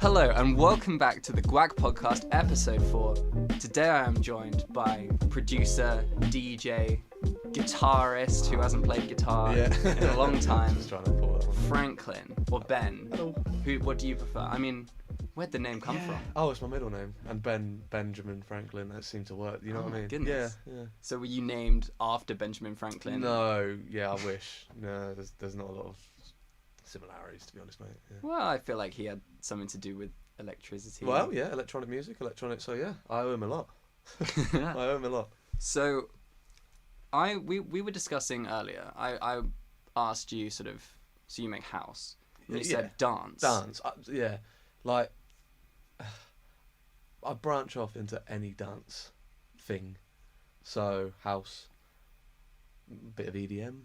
Hello and welcome back to the GWAK Podcast episode 4. Today I am joined by producer, DJ, guitarist who hasn't played guitar in a long time, Just trying to pull that one. Franklin, or Ben. Hello. What do you prefer? I mean, where'd the name come from? Oh, it's my middle name. And Benjamin Franklin, that seemed to work. You know what I mean? Goodness. Yeah. So were you named after Benjamin Franklin? No, I wish. No, there's not a lot of similarities, to be honest, mate. Yeah. Well, I feel like he had something to do with electricity. Well, yeah, electronic music, so yeah, I owe him a lot. I owe him a lot. So, we were discussing earlier. I asked you so you make house. And you said dance. Dance, yeah. Like, I branch off into any dance thing. So, house, bit of EDM.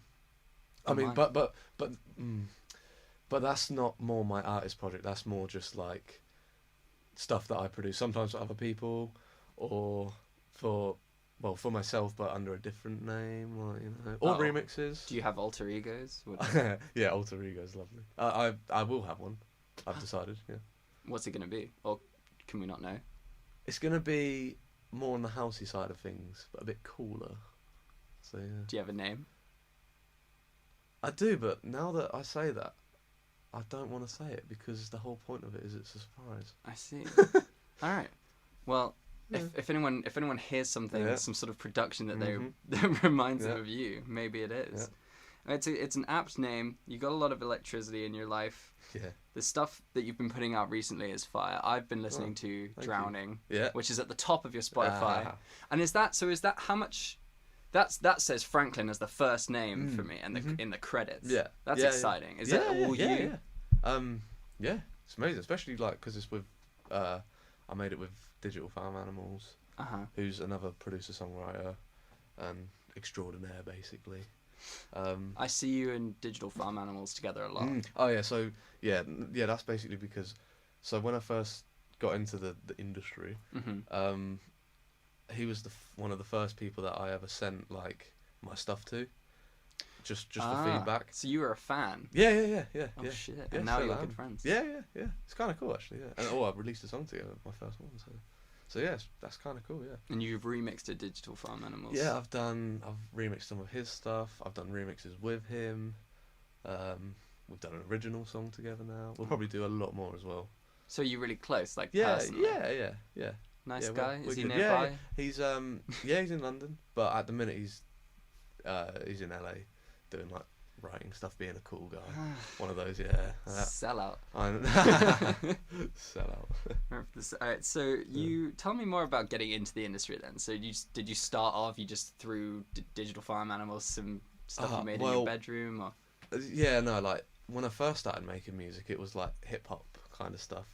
But that's not more my artist project. That's more just like stuff that I produce. Sometimes for other people, or for myself, but under a different name, or remixes. Do you have alter egos? Yeah, alter egos, lovely. I will have one. I've decided. Yeah. What's it gonna be? Or can we not know? It's gonna be more on the housey side of things, but a bit cooler. So yeah. Do you have a name? I do, but now that I say that, I don't want to say it because the whole point of it is it's a surprise. I see. All right. Well, if anyone hears something, some sort of production that that reminds them of you, maybe it is. Yeah. It's an apt name. You got a lot of electricity in your life. Yeah. The stuff that you've been putting out recently is fire. I've been listening to Drowning, which is at the top of your Spotify. And is that how much? That says Franklin as the first name for me, and in the credits. Yeah, that's exciting. Is that all you? Yeah, it's amazing, especially because it's with. I made it with Digital Farm Animals, who's another producer songwriter, and extraordinaire, basically. I see you and Digital Farm Animals together a lot. Oh yeah, so that's basically because. So when I first got into the industry, he was one of the first people that I ever sent my stuff to, just for feedback. So you were a fan? Yeah. Oh shit! And now you're good friends. Yeah. It's kind of cool actually. Yeah. And I've released a song together, my first one. So yeah, that's kind of cool. Yeah. And you've remixed a Digital Farm Animals. Yeah, I've remixed some of his stuff. I've done remixes with him. We've done an original song together now. We'll probably do a lot more as well. So you're really close, personally? Yeah. Nice guy. Is he good. nearby? He's he's in London, but at the minute he's in LA doing writing stuff, being a cool guy. One of those, Sell out. Sell out. Alright, so you tell me more about getting into the industry then. So did you start off? You just threw Digital Farm Animals some stuff you made in your bedroom, or? Yeah, no. When I first started making music, it was hip hop kind of stuff.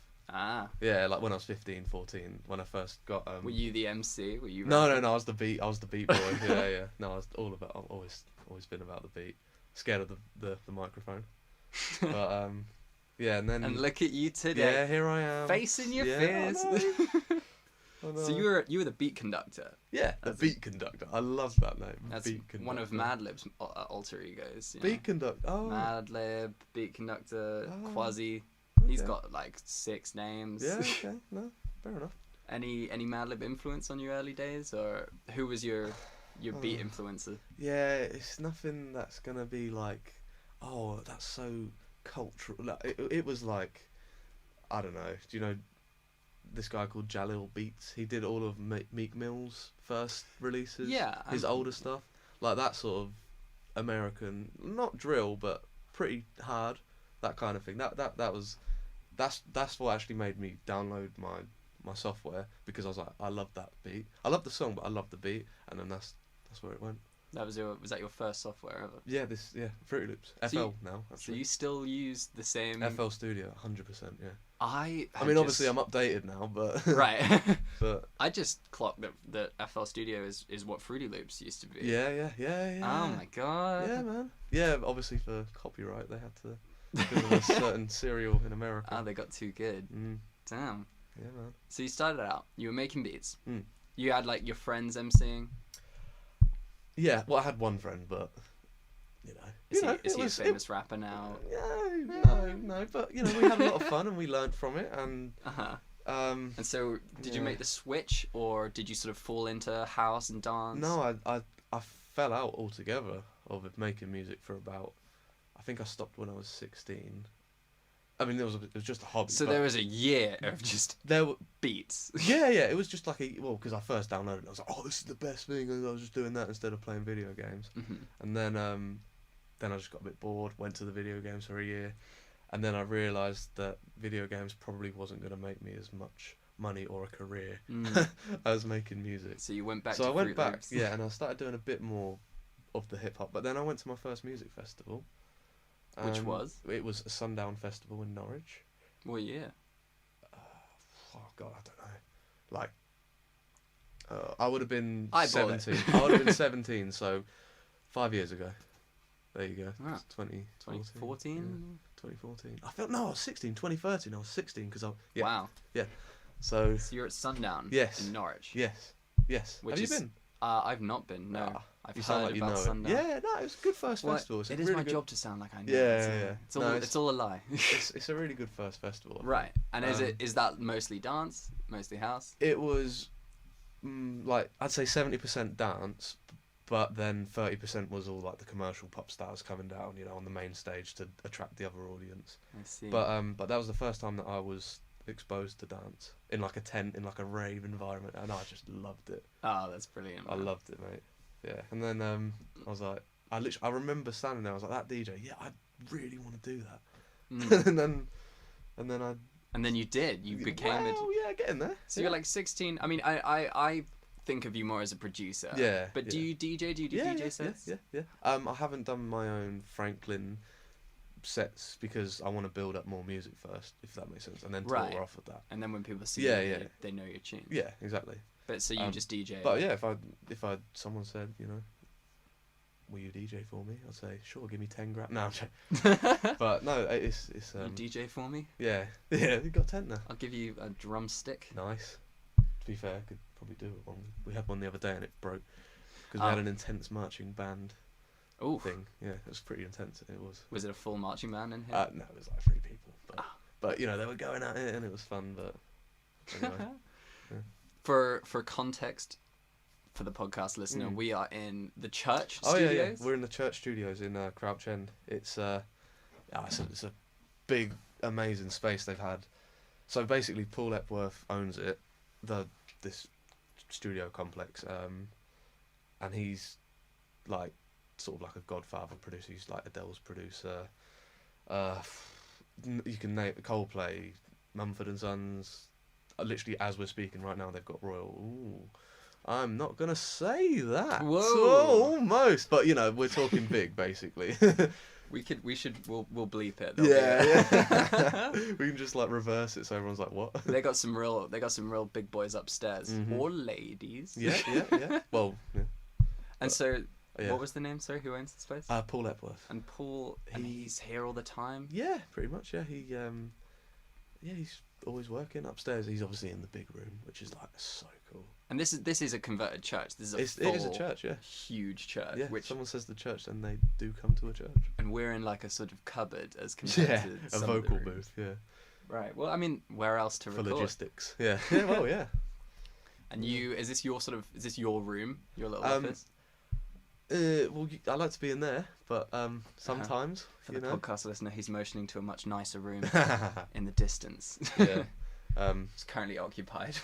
Yeah, when I was 15, 14, when I first got. Were you the MC? Were you? No. I was the beat boy. Yeah. No, I was all about. I've always been about the beat. Scared of the microphone. But and then. And look at you today. Yeah, here I am. Facing your fears. I know. So you were the beat conductor. Yeah, the beat conductor. I love that name. That's beat conductor. One of Madlib's alter egos. Beat conductor. Oh. Madlib, beat conductor, Quasi. Okay. He's got 6 names. Yeah. Okay. No. Fair enough. Any Madlib influence on your early days, or who was your beat influencer? Yeah, it's nothing that's gonna be that's so cultural. It was I don't know. Do you know this guy called Jalil Beats? He did all of Meek Mill's first releases. Yeah. His older stuff, that sort of American, not drill, but pretty hard, that kind of thing. That's what actually made me download my software, because I was I love that beat. I love the song, but I love the beat, and then that's where it went. Was that your first software ever? Yeah, Fruity Loops. FL now. Actually. So you still use the same FL Studio, 100%. Yeah. I mean, obviously I'm updated now, but right. But I just clocked that FL Studio is what Fruity Loops used to be. Yeah. Oh my god. Yeah, man. Yeah, obviously for copyright they had to. Because of a certain cereal in America. Oh, they got too good. Damn. Yeah, man. So you started out. You were making beats. You had your friends emceeing. Yeah, well, I had one friend, but Is he a famous rapper now? No, but we had a lot of fun and we learnt from it, and and so did you make the switch, or did you sort of fall into house and dance? No, I fell out altogether of making music for about, I think I stopped when I was 16. I mean, it was just a hobby. So there was a year of just beats. Yeah, it was just like because I first downloaded it, I was like, oh, this is the best thing, and I was just doing that instead of playing video games. And then I just got a bit bored, went to the video games for a year, and then I realised that video games probably wasn't going to make me as much money or a career as making music. So you went back to Fruit Loops. Yeah, and I started doing a bit more of the hip-hop, but then I went to my first music festival. Which was? It was a Sundown Festival in Norwich. What year? Oh God, I don't know. Like, I would have been 17. I would have been 17, so 5 years ago. There you go. Ah. 2014? Yeah, 2014. I was 16. 2013, I was 16 because Yeah. Wow. Yeah. So you're at Sundown. Yes. In Norwich. Yes. Have you been? I've not been. No. I've heard about Sundown. Yeah, no, it was a good first festival. It is my job to sound like I know. Yeah. It's all a lie. it's a really good first festival. Right. And is that mostly dance, mostly house? It was like, I'd say 70% dance, but then 30% was all like the commercial pop stars coming down, on the main stage to attract the other audience. I see. But that was the first time that I was exposed to dance in like a tent, in like a rave environment, and I just loved it. Oh, that's brilliant. Man. I loved it, mate. Yeah. And then I was like, I remember standing there, I was like, that DJ, yeah, I really want to do that. and then you did. You became getting there. So you're like 16. I mean, I think of you more as a producer. Yeah. But do you DJ? Do you do DJ sets? Yeah. I haven't done my own Franklin sets because I want to build up more music first, if that makes sense, and then tour off of that. And then when people see you, they know your tunes. Yeah, exactly. But so you just DJ. But yeah, if someone said, will you DJ for me? I'd say, sure, give me 10 grand. No, I'm joking. But no, it's you DJ for me? Yeah, you got 10 now. I'll give you a drumstick. Nice. To be fair, I could probably do it one. We had one the other day and it broke because we had an intense marching band thing. Yeah, it was pretty intense. It was. Was it a full marching band in here? No, it was like 3 people. But they were going at it and it was fun. But anyway. Yeah. For context, for the podcast listener, we are in the church studios. Yeah. We're in the church studios in Crouch End. It's a big, amazing space they've had. So basically, Paul Epworth owns it, this studio complex, and he's like sort of like a godfather producer. He's like Adele's producer. You can name Coldplay, Mumford & Sons. Literally, as we're speaking right now, they've got Royal. Ooh, I'm not gonna say that. Whoa, almost. But we're talking big, basically. We'll bleep it. Yeah. We can just like reverse it so everyone's like, what? They got some real big boys upstairs, or ladies. Yeah. Well, yeah. And so, what was the name? Sorry, who owns the space? Paul Epworth. And Paul, he's here all the time. Yeah, pretty much. Yeah, he's always working upstairs. He's obviously in the big room, which is like so cool. And this is a converted church. It is a church, yeah. Huge church. Yeah. Which someone says the church, then they do come to a church. And we're in like a sort of cupboard as compared to a vocal booth. Yeah. Right. Well, I mean, where else to record? For logistics. Yeah. Yeah. Well, yeah. And is this your room, your little office? Well, I like to be in there, but sometimes for the podcast listener, he's motioning to a much nicer room in the distance. Yeah, it's currently occupied.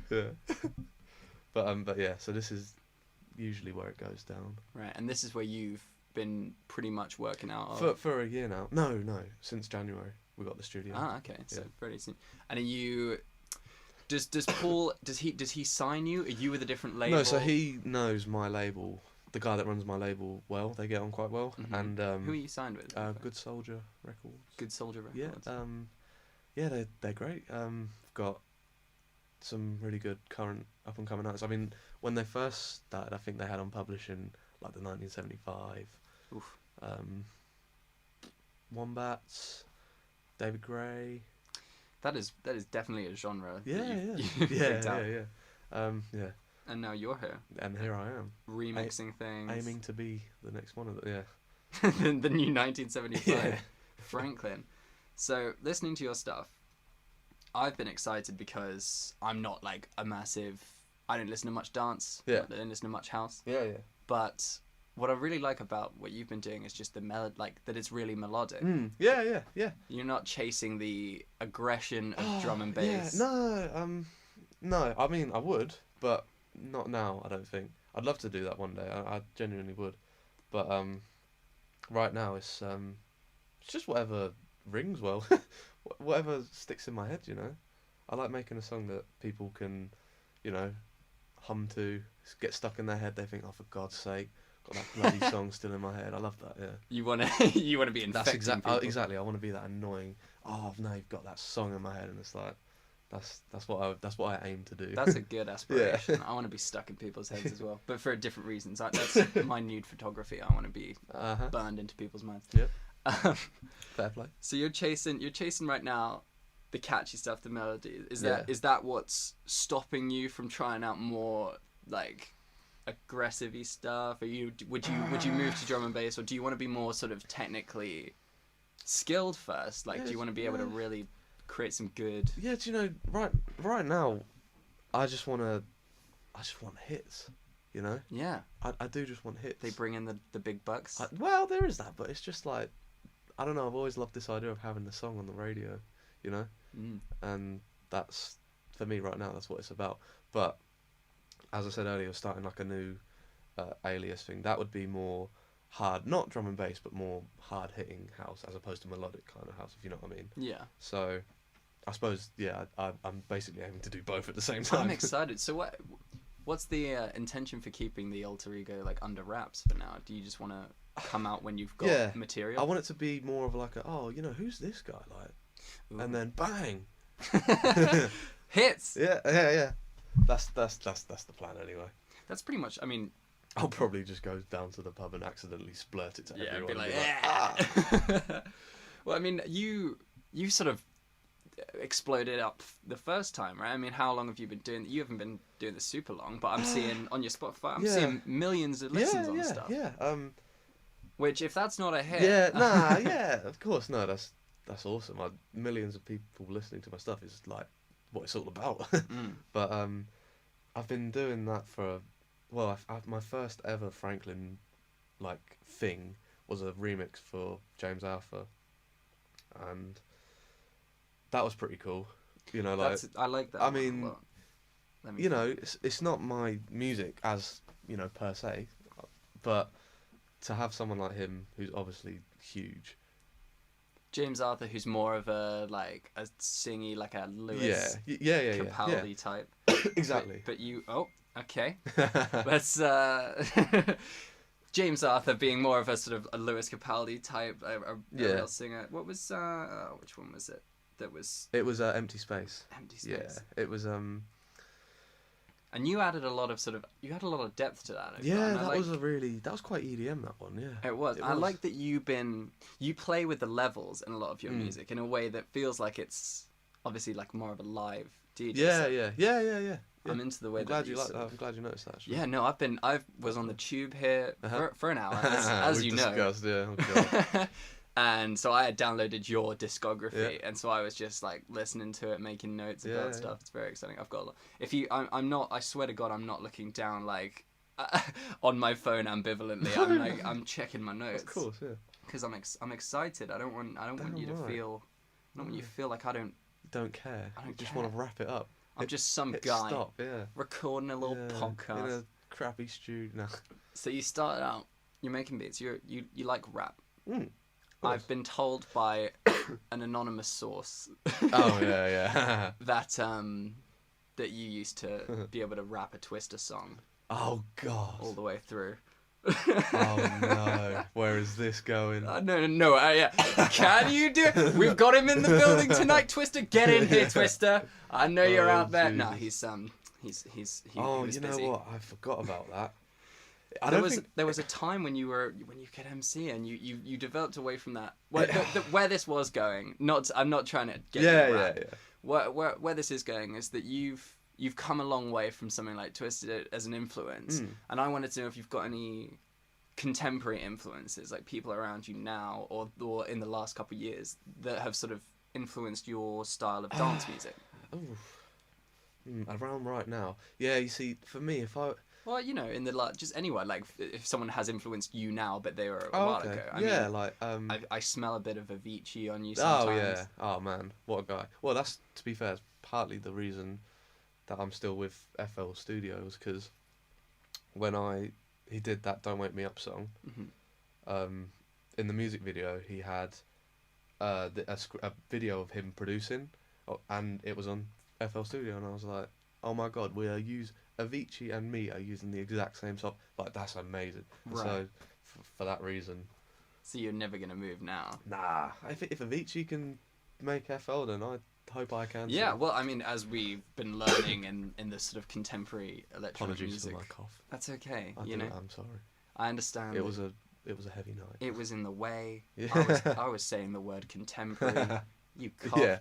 Yeah, but yeah. So this is usually where it goes down. Right, and this is where you've been pretty much working out of. For a year now. No, since January we got the studio. Ah, okay, so pretty soon. And are you? Does Paul does he sign you? Are you with a different label? No, so he knows my label. The guy that runs my label well. They get on quite well. Mm-hmm. And who are you signed with? Good Soldier Records. Good Soldier Records. Yeah. They're great. Got some really good current up and coming artists. I mean, when they first started, I think they had on publishing like the 1975. Oof. Wombats, David Gray. That is definitely a genre. Yeah. And now you're here. And here I am. Remixing things. Aiming to be the next one of the, the new 1975 Franklin. So, listening to your stuff, I've been excited because I'm not like a massive... I don't listen to much dance. Yeah. I don't listen to much house. Yeah. But what I really like about what you've been doing is just the that it's really melodic. Yeah. You're not chasing the aggression of drum and bass. Yeah. No, I mean, I would, but not now, I don't think. I'd love to do that one day. I genuinely would. But right now, it's just whatever rings well. Whatever sticks in my head, you know. I like making a song that people can, you know, hum to, get stuck in their head. They think, oh, for God's sake, got that bloody song still in my head. I love that. Yeah. You wanna be infecting people. Exactly. I want to be that annoying. Oh, now you've got that song in my head, and it's like, that's what I aim to do. That's a good aspiration. I want to be stuck in people's heads as well, but for different reasons. That's my nude photography. I want to be burned into people's minds. Yep. Fair play. So you're chasing right now the catchy stuff, the melody. Is that what's stopping you from trying out more like aggressive-y stuff? Would you move to drum and bass, or do you want to be more sort of technically skilled first? Like, do you want to be able to really create some good... Yeah, do you know, right now, I just want hits, you know? Yeah. I do just want hits. They bring in the big bucks? Well, there is that, but it's just like, I don't know, I've always loved this idea of having the song on the radio, you know? And that's, for me right now, that's what it's about. But, as I said earlier, starting like a new alias thing, that would be more hard, not drum and bass, but more hard-hitting house, as opposed to melodic kind of house, if you know what I mean. Yeah. So, I suppose, yeah, I'm basically aiming to do both at the same time. I'm excited. So what's the intention for keeping the alter ego like under wraps for now? Do you just want to come out when you've got material? I want it to be more of like you know, who's this guy like? Ooh. And then bang, hits. Yeah. That's the plan anyway. That's pretty much. I mean, I'll probably just go down to the pub and accidentally splurt it to everyone. And be like, Well, I mean, you sort of exploded up the first time, right? I mean, how long have you been doing? You haven't been doing this super long, but I'm seeing on your Spotify, I'm seeing millions of listens on stuff. Yeah. Which, if that's not a hit, of course, no, that's awesome. Millions of people listening to my stuff is like what it's all about. But I've been doing that for. Well, my first ever Franklin, like, thing was a remix for James Alpha, and that was pretty cool. You know, like I like that. I mean, you know, it's not my music as you know per se, but to have someone like him who's obviously huge. James Arthur, who's more of a singy, like a Lewis Capaldi type. Exactly. But you okay. Let's James Arthur being more of a sort of a Lewis Capaldi type, a real singer. What was which one was it? It was Empty Space. Empty Space. Yeah, it was And you added a lot of depth to that. That was quite EDM, that one. Yeah, it was. I like that you play with the levels in a lot of your music in a way that feels like it's obviously like more of a live DJ. Yeah. I'm into the way I'm glad you like that. I'm glad you noticed that. Actually. Yeah, no, I was on the tube here for an hour, as you know. Discussed, yeah. And so I had downloaded your discography, and so I was just like listening to it, making notes about stuff. It's very exciting. I've got a lot. I swear to God, I'm not looking down like on my phone ambivalently. I'm checking my notes. Of course, yeah. Because I'm excited. I don't want you to feel. I don't want you to feel like I don't care. I just want to wrap it up. I'm just some guy recording a little podcast in a crappy studio. No. So you started out. You're making beats. You like rap. I've been told by an anonymous source. that that you used to be able to rap a Twister song. Oh God! All the way through. Oh no! Where is this going? No. Can you do it? We've got him in the building tonight, Twister. Get in here, Twister. I know you're out there. Jesus. No, he's he was you know busy. What? I forgot about that. There was a time when you could MC and you developed away from that. Where this was going. I'm not trying to get yeah. Where this is going is that you've you've come a long way from something like Twisted as an influence, and I wanted to know if you've got any contemporary influences, like people around you now or in the last couple of years that have sort of influenced your style of dance music. Around right now, yeah. You see, for me, well, you know, in the just anywhere, like if someone has influenced you now, but they were a while ago. I mean, like I smell a bit of Avicii on you sometimes. Oh yeah, oh man, what a guy. Well, that's, to be fair, partly the reason that I'm still with FL Studios, because when he did that "Don't Wake Me Up" song, in the music video he had a video of him producing, and it was on FL Studio, and I was like, oh my god, Avicii and me are using the exact same song. Like, that's amazing. Right. So for that reason. So you're never gonna move now? Nah. If Avicii can make FL, then I hope I can. Yeah. So. Well, I mean, as we've been learning in this sort of contemporary electronic music. Apologies for my cough. That's okay. I'm sorry. I understand. It was a heavy night. It was in the way. Yeah. I was saying the word contemporary. You coughed. Yeah.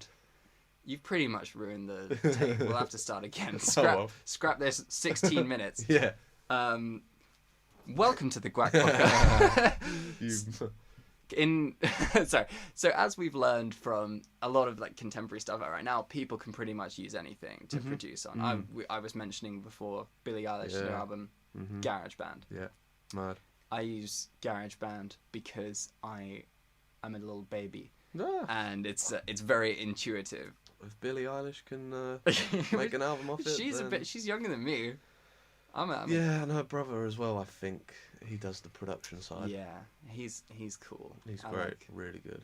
You've pretty much ruined the tape. We'll have to start again. Scrap this 16 minutes. Yeah. Welcome to the GWAK Podcast. So as we've learned from a lot of like contemporary stuff right now, people can pretty much use anything to produce on. I was mentioning before Billie Eilish's new album, GarageBand. Yeah, mad. I use GarageBand because I am a little baby, and it's very intuitive. If Billie Eilish can make an album off it, she's younger than me. And her brother as well. I think he does the production side. Yeah, he's cool. He's great, really good.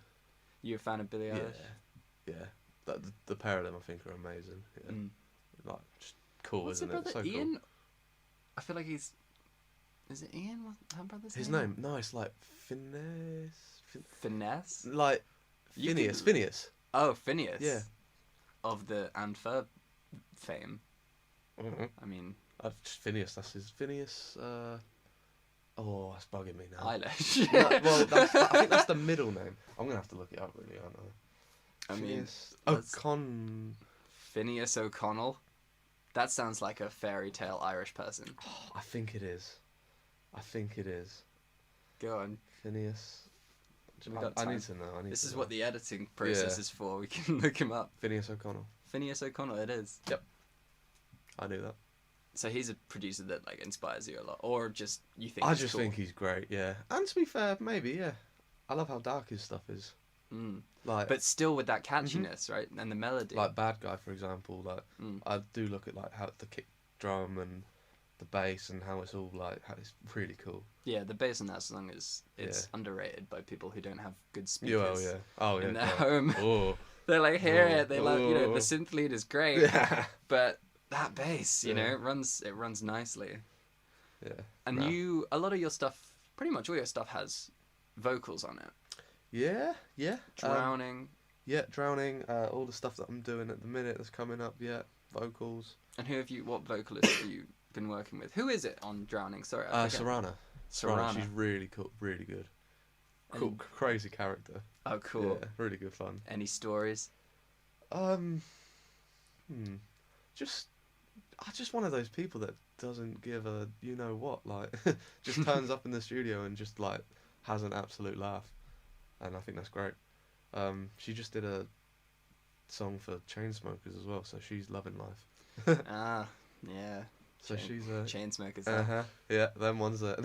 You a fan of Billie Eilish? Yeah. The pair of them, I think, are amazing. Yeah. Like, just cool, What's isn't it? So Ian? cool. I feel like he's. Is it Ian? What's her brother's His name? No, it's like Finesse. Finesse? Like Phineas. Phineas. Oh, Phineas. Yeah. Of the Anfer fame. I mean, Phineas. That's his Phineas. Oh, that's bugging me now. Eilish. Well, I think that's the middle name. I'm gonna have to look it up, really, aren't I? Phineas O'Connell. That sounds like a fairy tale Irish person. Oh, I think it is. Go on. Phineas. I need to know. This is what the editing process is for. We can look him up. Phineas O'Connell. Phineas O'Connell, it is. Yep. I knew that. So he's a producer that like inspires you a lot, or just you think? I just think he's great. Yeah, and to be fair, maybe yeah. I love how dark his stuff is. Like, but still with that catchiness, right, and the melody. Like Bad Guy, for example. Like I do look at like how the kick drum and the bass and how it's all like how it's really cool. Yeah, the bass in that song is underrated by people who don't have good speakers. In their home. Oh. They like hear it. They love the synth lead is great, but that bass, you know, it runs nicely. Yeah. And a lot of your stuff, pretty much all your stuff has vocals on it. Yeah. Drowning. Drowning. All the stuff that I'm doing at the minute that's coming up. Yeah, vocals. And what vocalist have you been working with? Who is it on Drowning? Sorry, Sarana. She's really cool, really good. Cool, crazy character. Oh, cool. Yeah, really good fun. Any stories? Just one of those people that doesn't give a you know what, like just turns up in the studio and just like has an absolute laugh, and I think that's great. She just did a song for Chainsmokers as well, so she's loving life. Yeah. So she's Chainsmokers. Yeah, them ones that.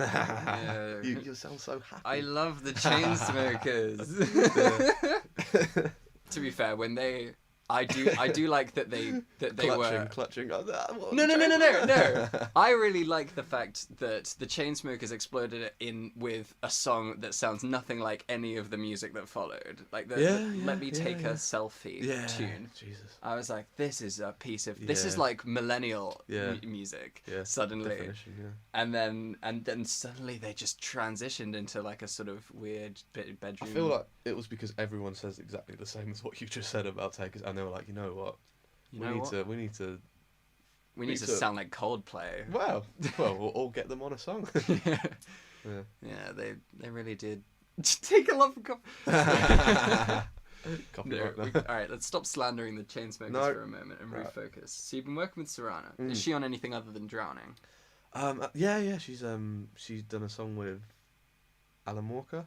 You sound so happy. I love the Chainsmokers. To be fair, when I do like that they clutching. No. I really like the fact that the Chainsmokers exploded it in with a song that sounds nothing like any of the music that followed. Like Let Me Take a Selfie tune. Jesus. I was like, this is a piece of this is like millennial music. Yeah. Suddenly. And then suddenly they just transitioned into like a sort of weird bedroom. I feel like it was because everyone says exactly the same as what you just said about Takers, and they were like, you know what? We need to sound like Coldplay. Well, we'll all get them on a song. Yeah, they really did. Take a lot of Copyright. All right, let's stop slandering the Chainsmokers for a moment and refocus. So you've been working with Serrana. Is she on anything other than Drowning? Yeah. She's done a song with Alan Walker,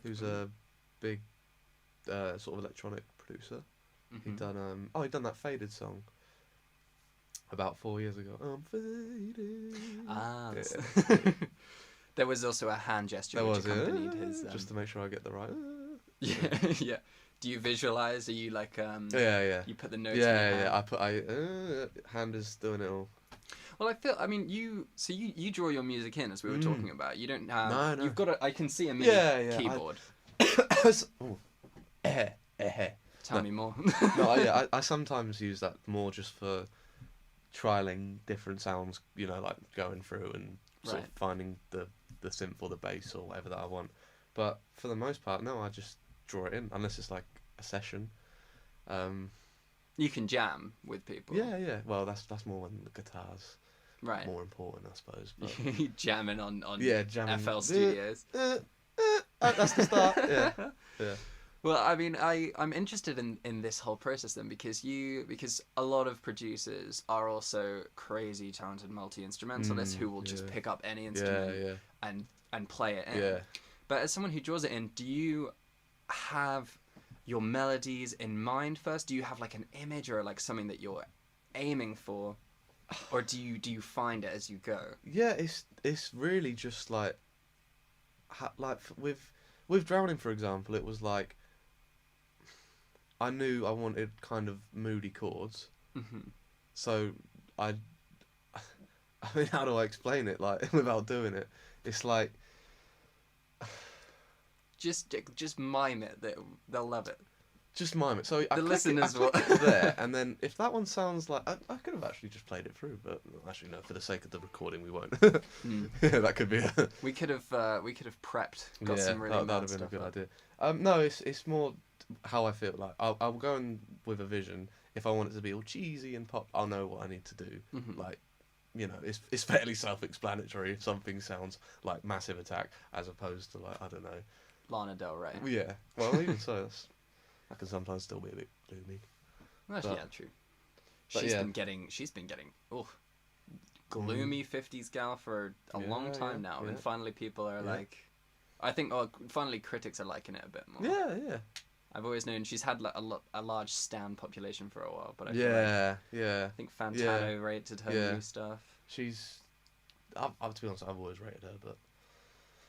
who's a big sort of electronic producer. He'd done that Faded song about 4 years ago. I'm faded. Yeah. There was also a hand gesture which accompanied his. Just to make sure I get the right. Yeah. Do you visualize? Are you like Yeah. You put the notes. Yeah. Hand is doing it all. Well, you you draw your music in, as we were talking about. You don't have. No. You've got I can see a MIDI keyboard. Tell me more. No, I sometimes use that more just for trialing different sounds. Like going through and sort of finding the synth or the bass or whatever that I want. But for the most part, no, I just draw it in unless it's like a session. You can jam with people. Yeah. Well, that's more when the guitar's more important, I suppose. But jamming on jamming. FL Studios. That's the start. Yeah. Well, I'm interested in this whole process then because a lot of producers are also crazy talented multi-instrumentalists who will just pick up any instrument and play it in. Yeah. But as someone who draws it in, do you have your melodies in mind first? Do you have like an image or like something that you're aiming for, or do you find it as you go? Yeah, it's really just like with Drowning, for example, it was like I knew I wanted kind of moody chords, so how do I explain it like without doing it? It's like. Just mime it. They'll love it. Just mime it. So the listeners will there, and then if that one sounds like I could have actually just played it through, but actually no. For the sake of the recording, we won't. Yeah, that could be. We could have prepped. Got some really that would have been a good idea. No, it's more how I feel. Like I'll go in with a vision. If I want it to be all cheesy and pop, I'll know what I need to do. Like. It's fairly self-explanatory if something sounds like Massive Attack as opposed to like I don't know. Lana Del Rey. Yeah. Well, even so, that can sometimes still be a bit gloomy. Actually, true. She's been getting gloomy 50s gal for a long time now, and finally people are like, I think finally critics are liking it a bit more. Yeah. I've always known she's had like a large stan population for a while, but I think Fantano rated her new stuff. To be honest, I've always rated her, but.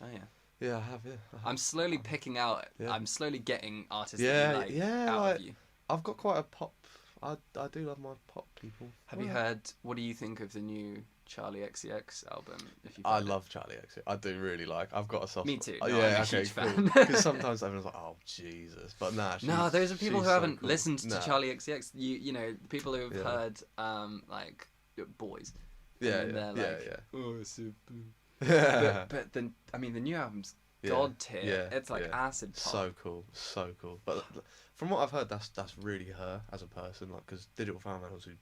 Oh yeah. Yeah, I have. I'm slowly picking out. Yeah. I'm slowly getting artists that you like out of you. I've got quite a pop. I do love my pop people. Have you heard? What do you think of the new Charlie XCX album? I love Charlie XCX. I do really like. I've got a soft. Me too. I'm a huge fan. Because sometimes everyone's like, "Oh Jesus," but nah. Those are people who haven't listened to Charlie XCX. You know, people who have heard like Boys. Yeah. Oh, it's so blue. But then the new album's god tier. Yeah, it's like acid pop. So cool. But from what I've heard, that's really her as a person. Like, because Digital Founders, who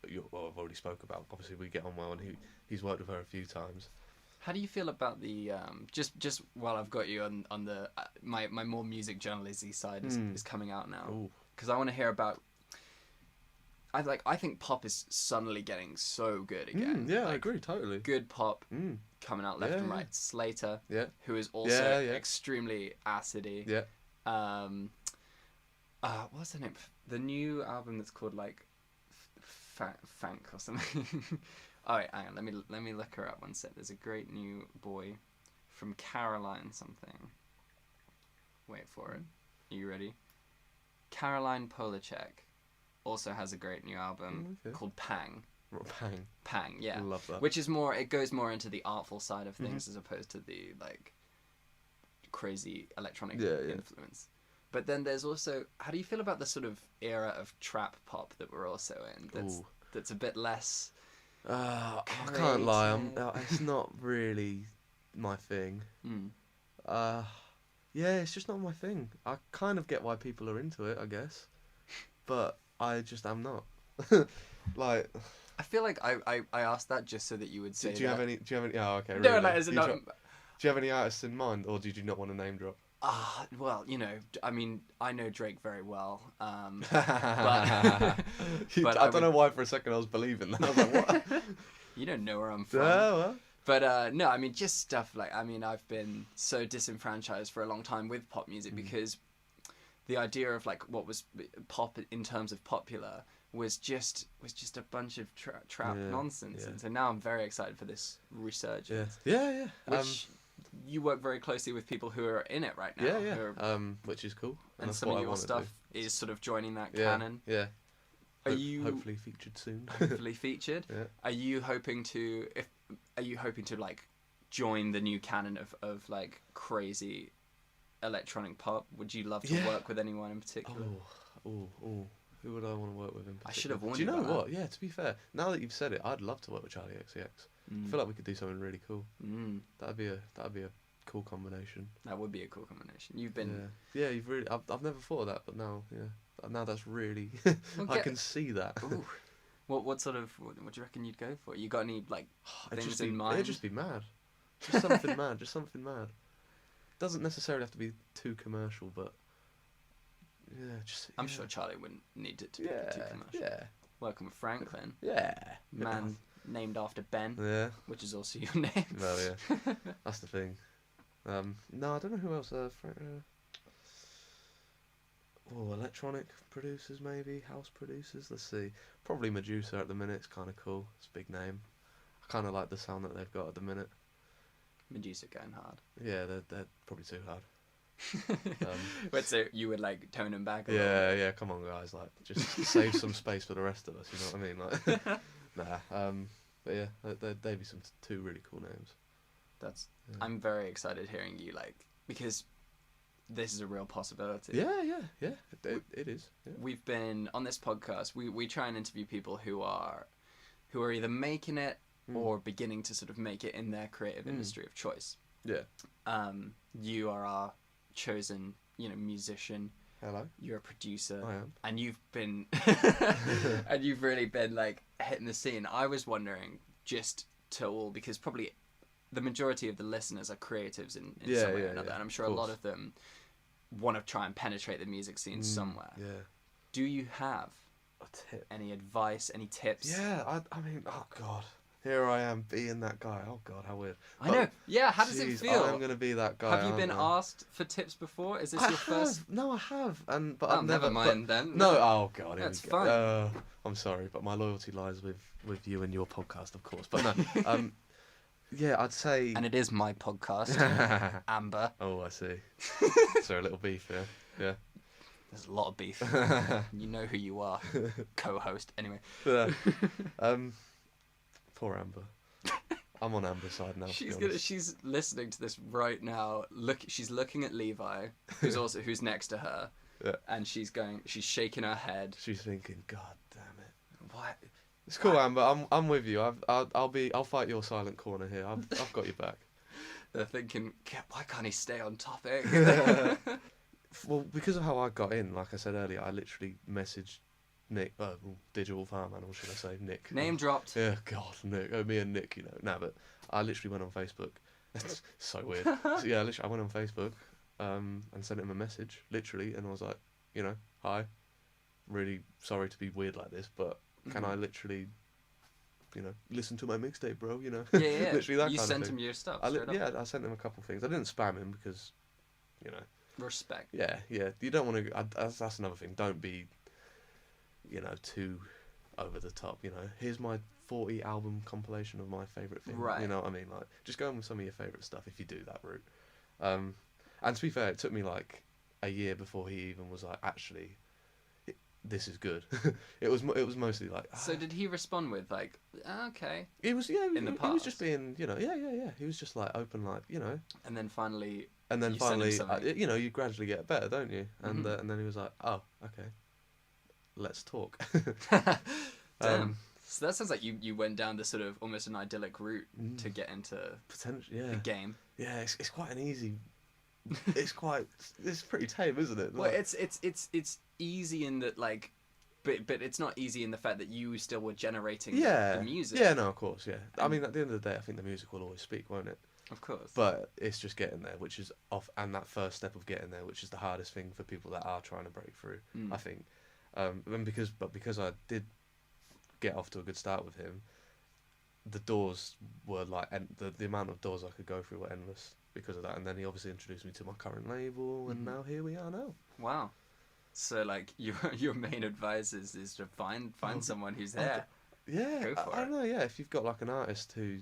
I've already spoke about. Obviously, we get on well, and he's worked with her a few times. How do you feel about the just while I've got you on the my more music journalisty side is coming out now, because I want to hear about. I think pop is suddenly getting so good again. I agree totally. Good pop coming out left and right. Slater, who is also extremely acidy. Yeah. What's the name? The new album that's called like Fank or something. All right, hang on. Let me look her up one sec. There's a great new boy from Caroline something. Wait for it. Are you ready? Caroline Polachek also has a great new album called Pang. Pang, yeah. I love that. Which is more, it goes more into the artful side of things as opposed to the like crazy electronic influence. But then there's also, how do you feel about the sort of era of trap pop that we're also in? That's a bit less. I can't lie. It's not really my thing. It's just not my thing. I kind of get why people are into it, I guess, but I just am not. Like, I feel like I asked that just so that you would say. Do you have any? Oh, okay. No, really? that isn't. Do you have any artists in mind, or did you not want to name drop? Well, you know, I mean, I know Drake very well, but I don't know why for a second I was believing that. I was like, what? You don't know where I'm from. Well. But no, I mean, just stuff like, I mean, I've been so disenfranchised for a long time with pop music because the idea of like what was pop in terms of popular was just a bunch of trap nonsense, and so now I'm very excited for this resurgence. Yeah. Which you work very closely with people who are in it right now. Yeah. Which is cool. And some of your stuff is sort of joining that canon. Yeah. Are you hopefully featured soon? Hopefully featured. Yeah. Are you hoping to like join the new canon of like crazy electronic pop? Would you love to work with anyone in particular? Oh. Who would I want to work with in particular? I should have warned you. Do you know what? That. Yeah, to be fair, now that you've said it, I'd love to work with Charlie XCX. I feel like we could do something really cool. That'd be a cool combination. That would be a cool combination. You've been you've really I've never thought of that, but now that's really I can see that. Ooh. What sort of what do you reckon you'd go for? You got any like things in mind? It'd just be mad. Just something mad. Just something mad. Doesn't necessarily have to be too commercial, but I'm sure Charlie wouldn't need it to be too commercial. Yeah. Working with Franklin. Yeah. Man named after Ben. Yeah. Which is also your name. Well, yeah. That's the thing. No, I don't know who else. Electronic producers maybe, house producers. Let's see. Probably Medusa at the minute. It's kind of cool. It's a big name. I kind of like the sound that they've got at the minute. Medusa going hard. Yeah, they're probably too hard. But so you would like tone them back a little bit? Yeah, come on guys, like just save some space for the rest of us, you know what I mean? Like but yeah, they'd be some two really cool names. I'm very excited hearing you because this is a real possibility. Yeah, it is. Yeah. We've been on this podcast, we try and interview people who are either making it or beginning to sort of make it in their creative industry of choice. Yeah. You are our chosen, musician. Hello. You're a producer. I am. And you've been and you've really been like hitting the scene. I was wondering because probably the majority of the listeners are creatives in some way or another, and I'm sure a lot of them want to try and penetrate the music scene somewhere. Yeah. Do you have a tip? Any advice, any tips? Yeah, I mean, oh god. Here I am being that guy. Oh god, how weird. I know. Yeah, how does it feel? I'm gonna be that guy. Have you been asked for tips before? Is this your first? No, I have. But I've never mind then. No, oh god, that's fine. I'm sorry, but my loyalty lies with you and your podcast, of course. But no, yeah, I'd say. And it is my podcast, Amber. Oh, I see. So a little beef, yeah. There's a lot of beef. You know who you are, co-host. Anyway. Poor Amber. I'm on Amber's side now. She's listening to this right now. She's looking at Levi, who's next to her, and she's shaking her head. She's thinking, God damn it! What? It's cool, Amber. I'm with you. I'll fight your silent corner here. I've got your back. They're thinking, why can't he stay on topic? Well, because of how I got in, like I said earlier, I literally messaged Nick, Digital Farm Animal, should I say, Nick. Name dropped. Yeah, God, Nick. Me and Nick, but I literally went on Facebook. It's so weird. So yeah, literally, I went on Facebook and sent him a message, literally, and I was like, hi, really sorry to be weird like this, but can I literally, listen to my mixtape, bro, Yeah. Literally that you kind sent of thing. him your stuff, I sent him a couple things. I didn't spam him because, Respect. Yeah. You don't want to, that's another thing, don't be, too over the top, here's my 40 album compilation of my favourite things, right. You know what I mean, like, just go on with some of your favourite stuff if you do that route. And to be fair, it took me like a year before he even was like, actually, this is good. it was mostly like. So did he respond with like, okay? He was in the past. He was just being, yeah. He was just like open, like, And then finally. You gradually get better, don't you? And then he was like, oh, okay, let's talk. Damn. So that sounds like you went down the sort of almost an idyllic route to get into the game. Yeah, it's quite an easy. It's pretty tame, isn't it? Well, it's easy in that, like, but it's not easy in the fact that you still were generating the music. Yeah, no, of course, yeah. I mean, at the end of the day, I think the music will always speak, won't it? Of course. But it's just getting there, which is off, and that first step of getting there, which is the hardest thing for people that are trying to break through. I think, and because I did get off to a good start with him, the doors were like, and the amount of doors I could go through were endless because of that. And then he obviously introduced me to my current label, and now here we are now. Wow. So like your main advice is to find someone who's there. Yeah, I don't know. Yeah, if you've got like an artist who,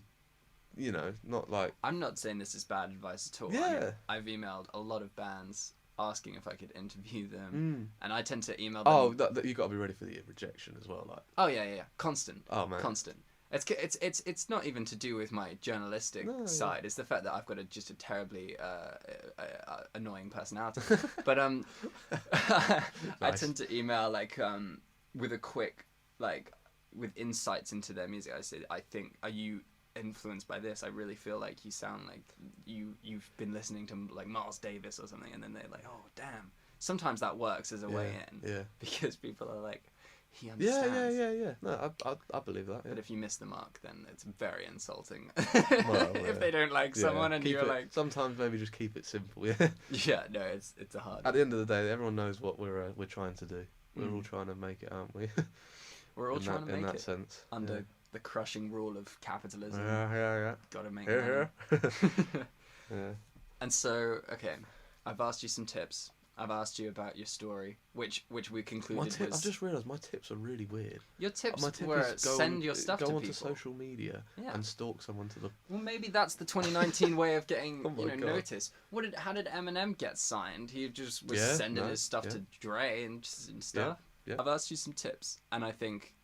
you know, not like. I'm not saying this is bad advice at all. Yeah. I mean, I've emailed a lot of bands asking if I could interview them, and I tend to email them. Oh, you got to be ready for the rejection as well, like. Oh yeah, constant. Oh man, constant. It's not even to do with my journalistic side. It's the fact that I've got just a terribly annoying personality. But nice. I tend to email like with a quick like with insights into their music. I say, I think, are you influenced by this? I really feel like you sound like you've been listening to like Miles Davis or something, and then they're like, oh damn. Sometimes that works as a way in. Yeah. Because people are like, he understands. Yeah. No, I believe that. Yeah. But if you miss the mark, then it's very insulting. If they don't like someone and you're like. Sometimes maybe just keep it simple. Yeah. Yeah. No, it's a hard. At the end of the day, everyone knows what we're trying to do. We're all trying to make it, aren't we? We're all trying to make it. In that sense. Under the crushing rule of capitalism. Yeah. Gotta make money. Yeah. And so, okay, I've asked you some tips. I've asked you about your story, which we concluded was... I've just realised my tips are really weird. Your tips were send your stuff to people. Go onto social media and stalk someone to the... Well, maybe that's the 2019 way of getting noticed. How did Eminem get signed? He just was sending his stuff to Dre and stuff. Yeah. I've asked you some tips, and I think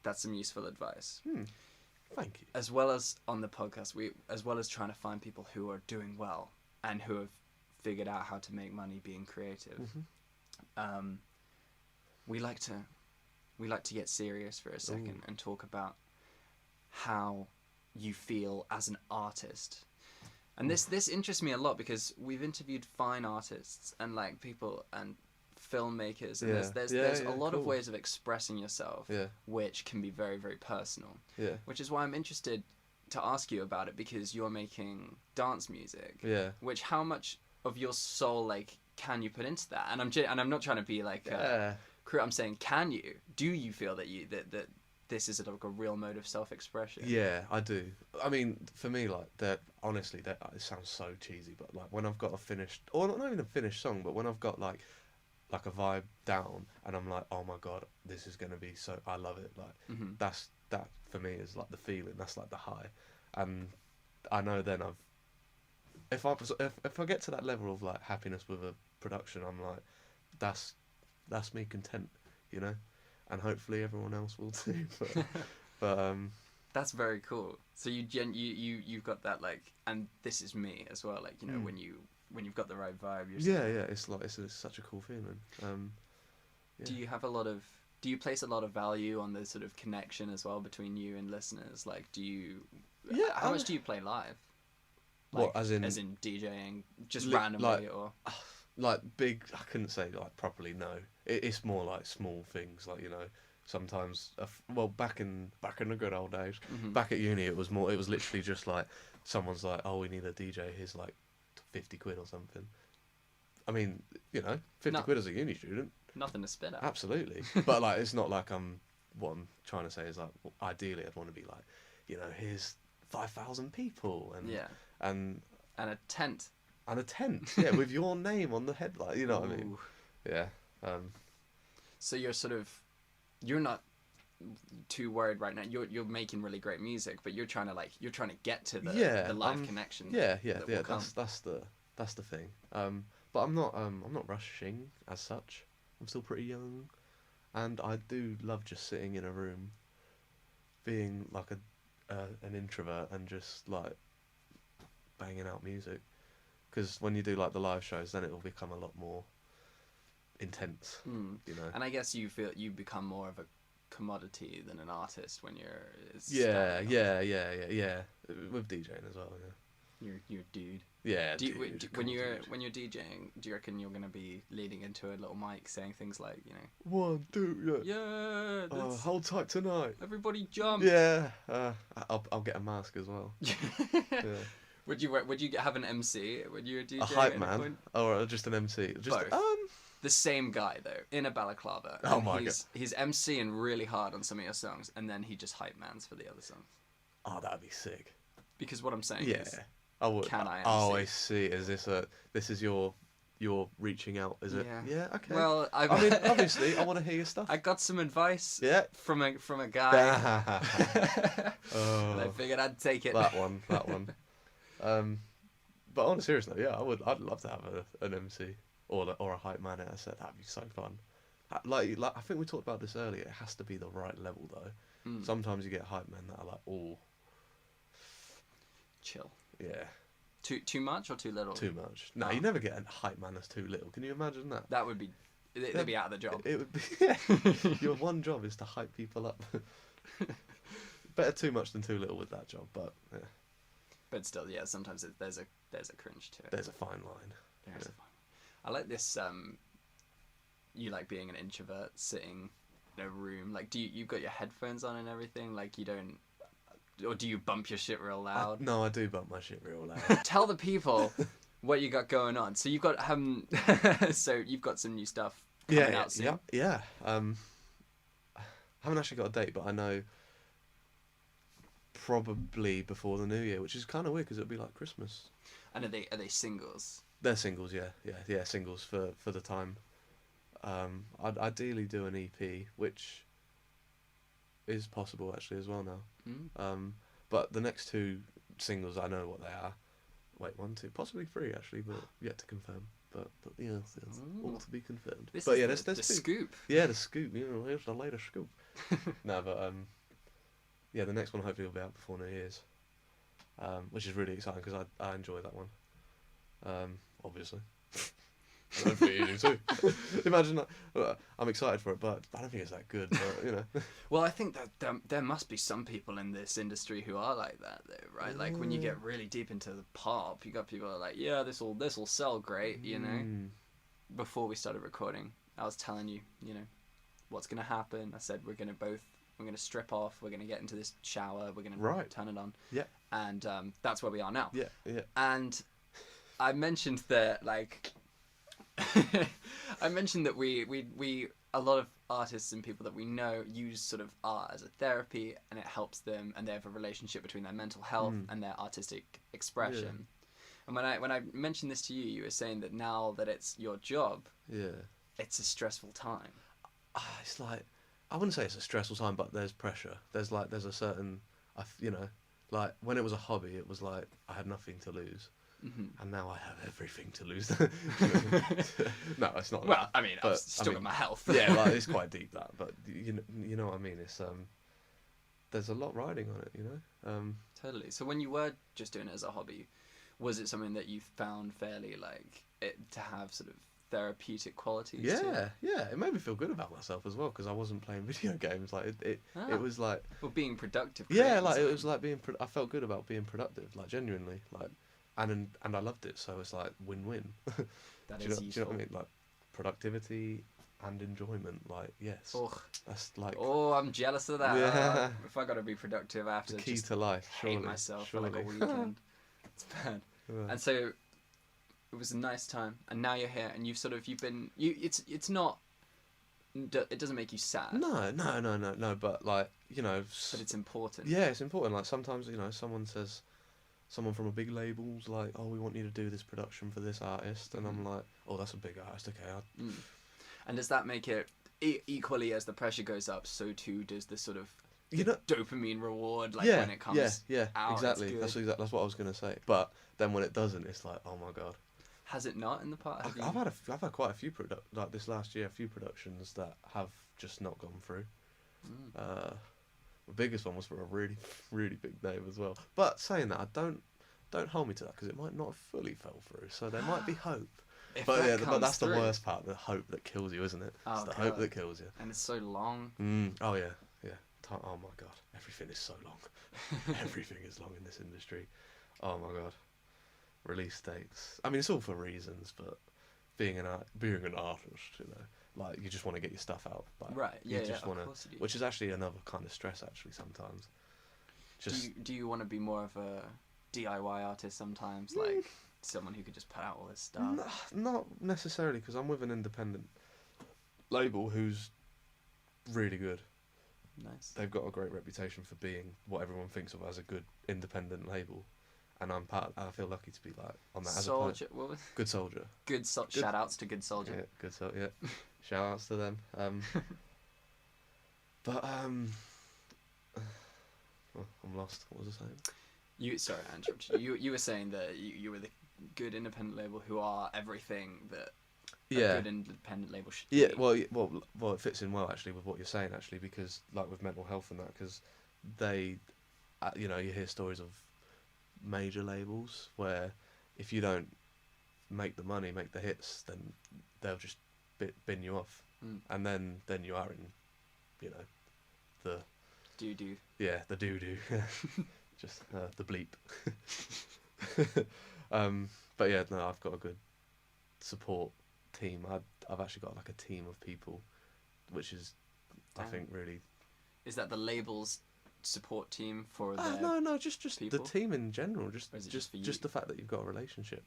that's some useful advice. Thank you. As well as on the podcast, as well as trying to find people who are doing well and who have figured out how to make money being creative. We like to get serious for a second and talk about how you feel as an artist. And this interests me a lot because we've interviewed fine artists and like people and filmmakers, and there's a lot of ways of expressing yourself which can be very, very personal. Which is why I'm interested to ask you about it, because you're making dance music. Which, how much of your soul like can you put into that? And I'm not trying to be like I'm saying, do you feel that this is like a real mode of self-expression? Yeah, I do. I mean, for me, like, that honestly, it sounds so cheesy, but like when I've got a finished, or not even a finished song, but when I've got like a vibe down and I'm like, oh my god, this is gonna be so, I love it, like that for me is like the feeling, that's like the high. And I know then if I get to that level of like happiness with a production, I'm like, that's me content, you know, and hopefully everyone else will too. But that's very cool. So you've got that like, and this is me as well, like, you know, when you've got the right vibe, you're it's like it's such a cool feeling. Do you place a lot of value on the sort of connection as well between you and listeners? Like, how much do you play live? Like, what, as in DJing, just randomly, or like big? I couldn't say like properly. No, it's more like small things. Like, you know, sometimes. Back in the good old days, back at uni, it was literally just like someone's like, oh, we need a DJ. Here's like 50 quid or something. I mean, you know, 50 quid as a uni student. Nothing to spit at. Absolutely, but like, it's not like what I'm trying to say is like, ideally, I'd want to be like, you know, here's 5,000 people and a tent. With your name on the headline, you know what I mean? Yeah. So you're not too worried right now. You're making really great music, but you're trying to get to the live connection. That's the thing. But I'm not rushing as such. I'm still pretty young, and I do love just sitting in a room, being like an introvert and just like banging out music. Because when you do like the live shows, then it will become a lot more intense, you know. And I guess you feel you become more of a commodity than an artist when you're. Yeah. With DJing as well, yeah. You're a dude. Yeah. When you're DJing, do you reckon you're gonna be leading into a little mic saying things like, you know, 1, 2, yeah. Hold tight tonight. Everybody jump. Yeah. I'll get a mask as well. Yeah. Would you have an MC? Would you do a hype man or just an MC? Just both. The same guy though in a balaclava. Oh my god. He's MCing really hard on some of your songs, and then he just hype mans for the other songs. Oh, that'd be sick. Because what I'm saying is, I would. Can I MC? Oh, I see. Is this is your reaching out? Is it? Yeah. Okay. Well, I mean, obviously, I want to hear your stuff. I got some advice. Yeah. From a guy. And I figured I'd take it. That one. But on a serious note, yeah, I'd love to have an MC or a hype man. I said that'd be so fun. Like I think we talked about this earlier. It has to be the right level though. Sometimes you get hype men that are like all chill. Yeah. Too much or too little? Too much. No, you never get a hype man that's too little. Can you imagine that? That would be. They'd be out of the job. It would be. Yeah. Your one job is to hype people up. Better too much than too little with that job, but yeah. But still, yeah. Sometimes there's a cringe to it. There's a fine line. There's a fine line. I like this. You like being an introvert, sitting in a room. Like, you've got your headphones on and everything. Like, you don't. Or do you bump your shit real loud? No, I do bump my shit real loud. Tell the people what you got going on. So you've got so you've got some new stuff coming out soon. Yeah. I haven't actually got a date, but I know probably before the new year, which is kind of weird because it'll be like Christmas. And are they singles? They're singles, yeah, singles for the time. I'd ideally do an EP, which is possible actually as well now. But the next two singles, I know what they are. Wait, 1, 2, possibly 3 actually, but yet to confirm. But yes, all to be confirmed. But yeah, there's the scoop. Yeah, the scoop. Here's the latest scoop. No, but yeah, the next one hopefully will be out before New Year's, which is really exciting because I enjoy that one. Obviously. Hopefully you do too. Imagine that. I'm excited for it, but I don't think it's that good. But, Well, I think that there must be some people in this industry who are like that, though, right? Like when you get really deep into the pop, you got people who are like, yeah, this will sell great, Before we started recording, I was telling you, what's gonna happen. I said we're gonna strip off, we're gonna get into this shower, we're gonna turn it on. Yeah. And that's where we are now. Yeah. And I mentioned that I mentioned that we a lot of artists and people that we know use sort of art as a therapy, and it helps them, and they have a relationship between their mental health and their artistic expression. And when I mentioned this to you, you were saying that now that it's your job, it's a stressful time. It's like, I wouldn't say it's a stressful time, but there's pressure. There's a certain, like when it was a hobby, it was like I had nothing to lose. And now I have everything to lose. No, it's not. Well, I mean, I've still got my health. Yeah, like, it's quite deep that, but you know what I mean. It's there's a lot riding on it, Totally. So when you were just doing it as a hobby, was it something that you found fairly to have sort of therapeutic qualities? Yeah. It made me feel good about myself as well because I wasn't playing video games. Like it was like. Well, being productive. Yeah, like it was like being. I felt good about being productive, like genuinely, like. And I loved it, so it's like win-win. That do is you know what I mean? Like productivity and enjoyment. Like yes, that's like. Oh, I'm jealous of that. Yeah. If I got to be productive, I have to. The key just to life. Hate myself for like a weekend. It's bad. Yeah. And so, it was a nice time, and now you're here, and it's not. It doesn't make you sad. No. But like But it's important. Yeah, it's important. Like sometimes someone from a big label's like, oh, we want you to do this production for this artist, and I'm like, oh, that's a big artist, okay. And does that make it equally as the pressure goes up? So too does the sort of dopamine reward, when it comes out. Exactly. That's what I was gonna say. But then when it doesn't, it's like, oh my god. Has it not in the past? I've had quite a few like this last year, a few productions that have just not gone through. The biggest one was for a really, really big name as well. But saying that, don't hold me to that because it might not have fully fell through. So there might be hope. But that's the worst part, the hope that kills you, isn't it? It's the hope that kills you. And it's so long. Oh yeah. Oh my god, everything is so long. Everything is long in this industry. Oh my god. Release dates. I mean, it's all for reasons, but being an artist, like you just want to get your stuff out. Like, right. Yeah. You just of course you do. Which is actually another kind of stress, actually, sometimes. Do you want to be more of a DIY artist sometimes, like someone who could just put out all this stuff? Not necessarily, because I'm with an independent label who's really good. Nice. They've got a great reputation for being what everyone thinks of as a good independent label, and I'm I feel lucky to be like on that. Soldier. Good Soldier. Good. Shout outs to Good Soldier. Yeah, Good Soldier. Yeah. Shout outs to them. But I'm lost. What was I saying? Sorry, I interrupted you. You were saying that you were the good independent label who are everything that a good independent label should be. Yeah, well, it fits in well actually with what you're saying actually, because like with mental health and that, because they, you hear stories of major labels where if you don't make the money, make the hits, then they'll just bin you off, and then you are in, the doo-doo. Yeah, the doo-doo. Just the bleep. But yeah, no, I've got a good support team. I've actually got like a team of people, which is, I think, really. Is that the label's support team for no, just people? the team in general. Just the fact that you've got a relationship.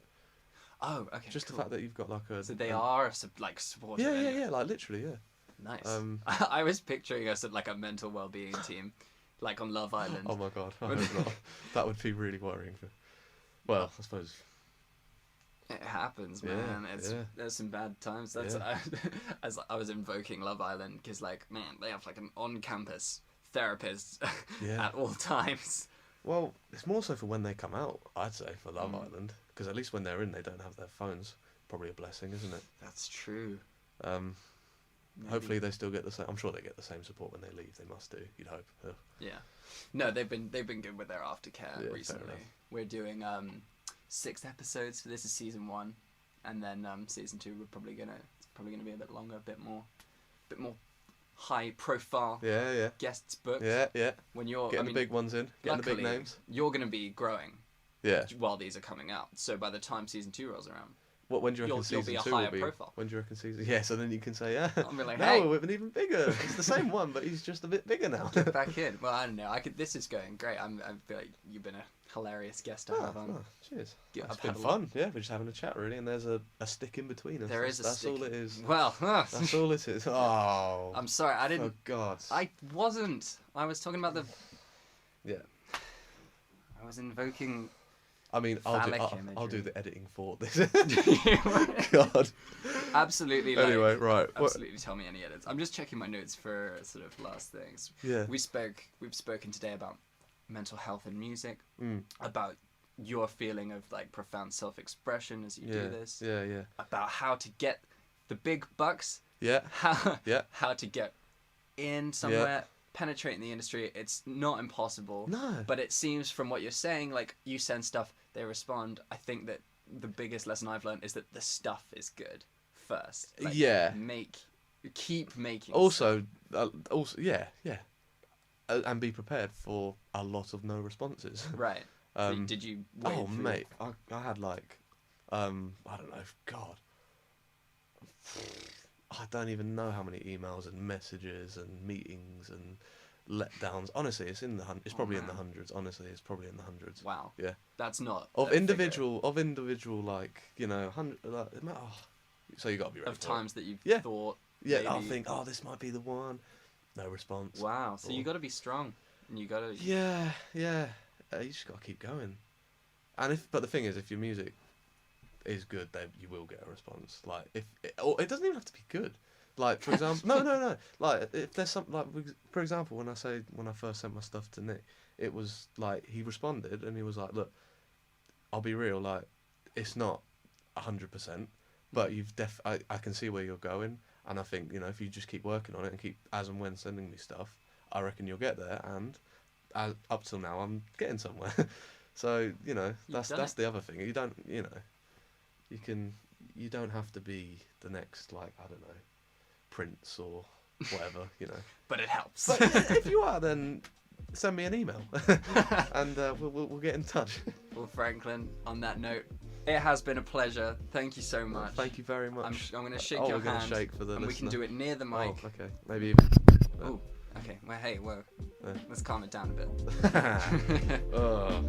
Oh, okay. Just cool. The fact that you've got like a. So they are supportive. Yeah, like literally, yeah. Nice. I was picturing us at like a mental well-being team, like on Love Island. Oh my god, I hope not. That would be really worrying. Well, I suppose. It happens, man. There's some bad times. That's as I was invoking Love Island, because like, man, they have like an on-campus therapist at all times. Well, it's more so for when they come out, I'd say, for Love Island, because at least when they're in, they don't have their phones. Probably a blessing, isn't it? That's true. Hopefully they still get the same. I'm sure they get the same support when they leave. They must do. You'd hope. Yeah. No, they've been good with their aftercare recently. We're doing 6 episodes. So this is season 1, and then season 2 it's probably gonna be a bit longer, a bit more high profile. Yeah. Guests booked. Yeah. When you're getting the big ones in, getting the big names. You're gonna be growing. Yeah. While these are coming out, so by the time season 2 rolls around. When do you reckon season 2 will be? Profile. When do you reckon season? Yeah, so then you can say, yeah. I'll be like, hey, we're even bigger. It's the same one, but he's just a bit bigger now. Get back in. Well, I don't know. This is going great. I feel like you've been a hilarious guest to have on. Cheers. It's been fun. Yeah, we're just having a chat really, and there's a stick in between us. There is a stick. That's all it is. Well, that's all it is. Oh. I'm sorry. I didn't. Oh God. I wasn't. I was talking about the. Yeah. I was invoking. I mean, I'll do the editing for this. God. Absolutely. Anyway, right. Absolutely, tell me any edits. I'm just checking my notes for sort of last things. Yeah. We've spoken today about mental health and music, about your feeling of like profound self-expression as you do this. Yeah. About how to get the big bucks. Yeah. How to get in somewhere. Yeah. Penetrating the industry, it's not impossible. No. But it seems from what you're saying, like you send stuff, they respond. I think that the biggest lesson I've learned is that the stuff is good first. Like, keep making. Also, yeah. And be prepared for a lot of no responses. Right. So did you? Mate, I had like, I don't know. God. I don't even know how many emails and messages and meetings and letdowns. Honestly, it's in the it's probably in the hundreds. Honestly, it's probably in the hundreds. Wow. Yeah. That's not of individual like 100. Like, so you got to be ready. Of times that you've thought. Yeah, I'll think, this might be the one. No response. Wow. So you got to be strong, and you got to. Yeah. You just got to keep going. But the thing is, if your music is good, then you will get a response. Like it doesn't even have to be good. Like for example, no. Like if there's something like, for example, when I first sent my stuff to Nick, it was like he responded and he was like, look, I'll be real, like it's not 100%, but I can see where you're going, and I think if you just keep working on it and keep as and when sending me stuff, I reckon you'll get there. And up till now, I'm getting somewhere. So that's the other thing. You don't You don't have to be the next, like, I don't know, Prince or whatever, But it helps. But if you are, then send me an email and we'll get in touch. Well, Franklin, on that note, it has been a pleasure. Thank you so much. Thank you very much. I'm going to shake your hand. Shake for the and listener. We can do it near the mic. Oh, okay. Maybe even. Oh. Okay, let's calm it down a bit.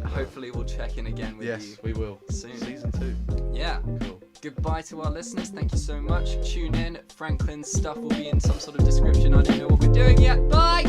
Hopefully we'll check in again with you. Yes, we will. Soon. Season 2. Yeah. Cool. Goodbye to our listeners. Thank you so much. Tune in. Franklin's stuff will be in some sort of description. I don't know what we're doing yet. Bye!